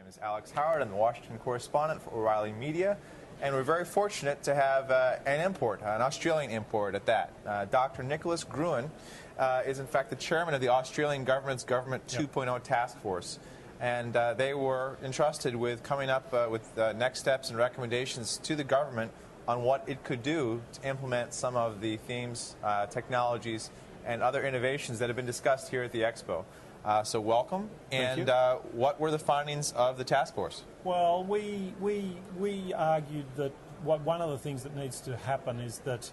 name is Alex Howard. I'm the Washington correspondent for O'Reilly Media, and we're very fortunate to have an Australian import at that. Dr. Nicholas Gruen is in fact the chairman of the Australian government's Government 2.0 task force, and they were entrusted with coming up with next steps and recommendations to the government on what it could do to implement some of the themes, technologies, and other innovations that have been discussed here at the Expo. So welcome. And what were the findings of the task force? Well, we argued that one of the things that needs to happen is that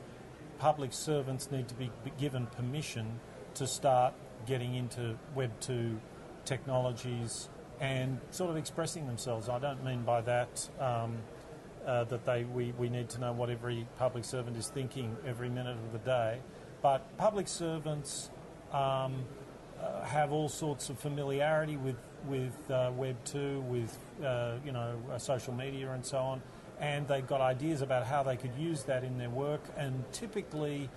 public servants need to be given permission to start getting into Web 2 technologies and sort of expressing themselves. I don't mean by that that we need to know what every public servant is thinking every minute of the day, but public servants have all sorts of familiarity with Web 2, with social media and so on, and they've got ideas about how they could use that in their work, and typically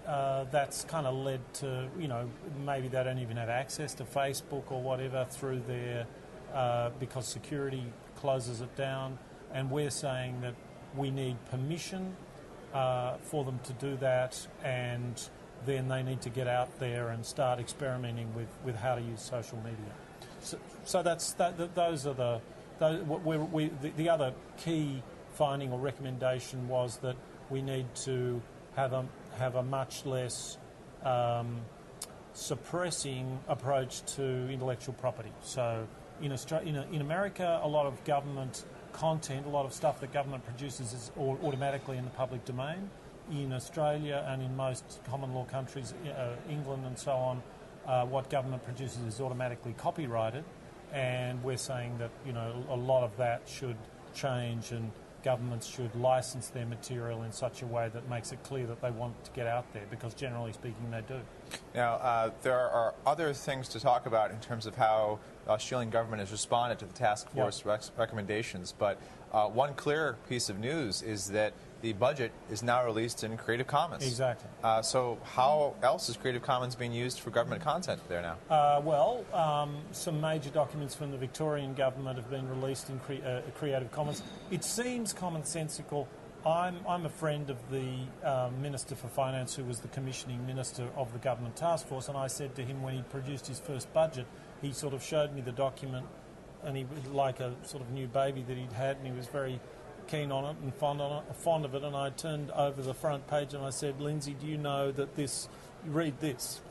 that's kind of led to, maybe they don't even have access to Facebook or whatever through their, because security closes it down, and we're saying that we need permission for them to do that, and then they need to get out there and start experimenting with how to use social media. So those are the other key finding or recommendation was that we need to have a much less suppressing approach to intellectual property. So in America, a lot of government content, a lot of stuff that government produces is automatically in the public domain. In Australia and in most common law countries, England and so on, what government produces is automatically copyrighted, and we're saying that a lot of that should change, and governments should license their material in such a way that makes it clear that they want to get out there, because generally speaking they do. Now, there are other things to talk about in terms of how the Australian government has responded to the task force recommendations, but one clear piece of news is that the budget is now released in Creative Commons. Exactly. So how else is Creative Commons being used for government content there now? Some major documents from the Victorian government have been released in Creative Commons. It seems commonsensical. I'm a friend of the Minister for Finance, who was the commissioning minister of the government task force, and I said to him when he produced his first budget, he sort of showed me the document, and he was like a sort of new baby that he'd had, and he was very keen on it and fond of it, and I turned over the front page and I said, Lindsay, do you know that read this,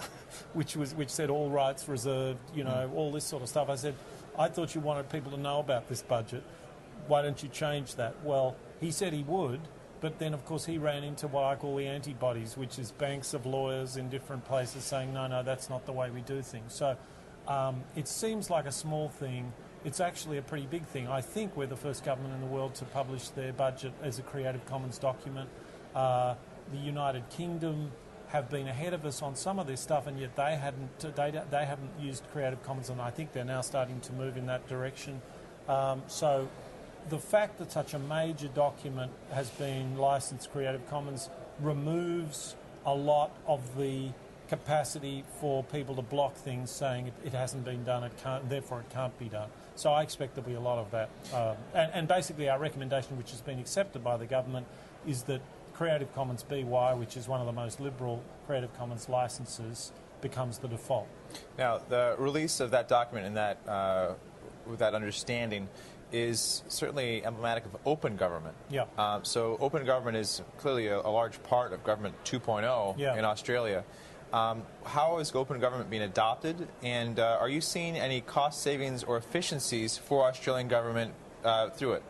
which said all rights reserved, all this sort of stuff. I said, I thought you wanted people to know about this budget. Why don't you change that? Well, he said he would, but then of course he ran into what I call the antibodies, which is banks of lawyers in different places saying, no, that's not the way we do things. So it seems like a small thing. It's actually a pretty big thing. I think we're the first government in the world to publish their budget as a Creative Commons document. The United Kingdom have been ahead of us on some of this stuff, and yet they haven't used Creative Commons, and I think they're now starting to move in that direction. So the fact that such a major document has been licensed Creative Commons removes a lot of the capacity for people to block things, saying it hasn't been done, therefore it can't be done. So I expect there'll be a lot of that. And basically our recommendation, which has been accepted by the government, is that Creative Commons BY, which is one of the most liberal Creative Commons licenses, becomes the default. Now, the release of that document and that with that understanding is certainly emblematic of open government. Yeah. So open government is clearly a large part of Government 2.0 in Australia. How is open government being adopted, and are you seeing any cost savings or efficiencies for Australian government through it?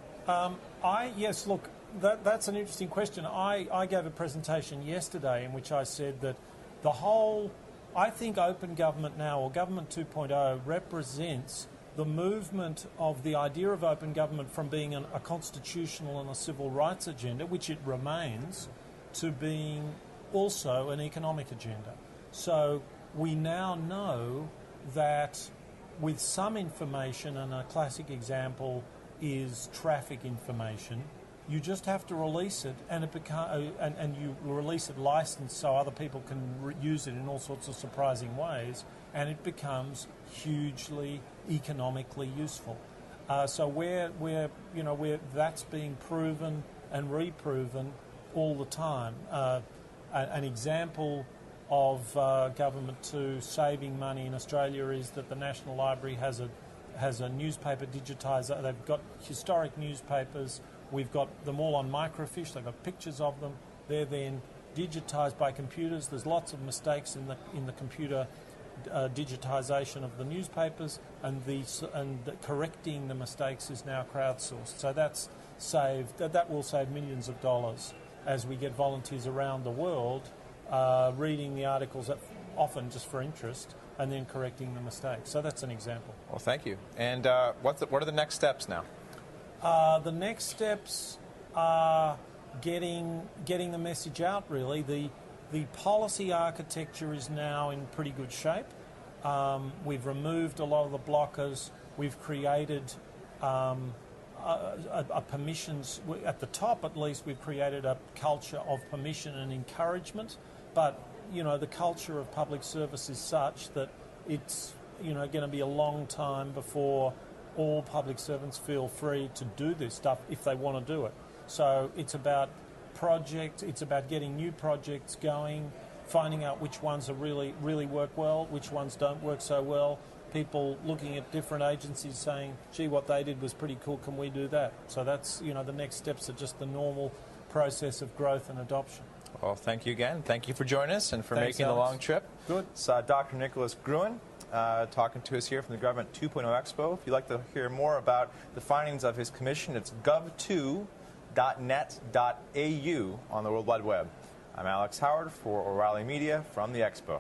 Yes, look, that's an interesting question. I gave a presentation yesterday in which I said that I think open government now, or Government 2.0, represents the movement of the idea of open government from being a constitutional and a civil rights agenda, which it remains, to being also an economic agenda. So we now know that with some information, and a classic example is traffic information, you just have to release it, and you release it licensed so other people can use it in all sorts of surprising ways, and it becomes hugely economically useful. So that's being proven and reproven all the time. An example of government too saving money in Australia is that the National Library has a newspaper digitiser. They've got historic newspapers. We've got them all on microfiche. They've got pictures of them. They're then digitised by computers. There's lots of mistakes in the computer digitisation of the newspapers, and correcting the mistakes is now crowdsourced. So that will save millions of dollars as we get volunteers around the world reading the articles, often just for interest, and then correcting the mistakes. So that's an example. Well, thank you. And what are the next steps now? The next steps are getting the message out, really. The policy architecture is now in pretty good shape. We've removed a lot of the blockers. We've created a permissions, at the top at least, we've created a culture of permission and encouragement. But, the culture of public service is such that it's, going to be a long time before all public servants feel free to do this stuff if they want to do it. So it's about projects, it's about getting new projects going, finding out which ones are really work well, which ones don't work so well, people looking at different agencies saying, gee, what they did was pretty cool, can we do that? So that's, the next steps are just the normal process of growth and adoption. Well, thank you again. Thank you for joining us and for Thanks, making the Alex. long trip. Good. It's Dr. Nicholas Gruen talking to us here from the Government 2.0 Expo. If you'd like to hear more about the findings of his commission, it's Gov 2.net.au on the World Wide Web. I'm Alex Howard for O'Reilly Media from the Expo.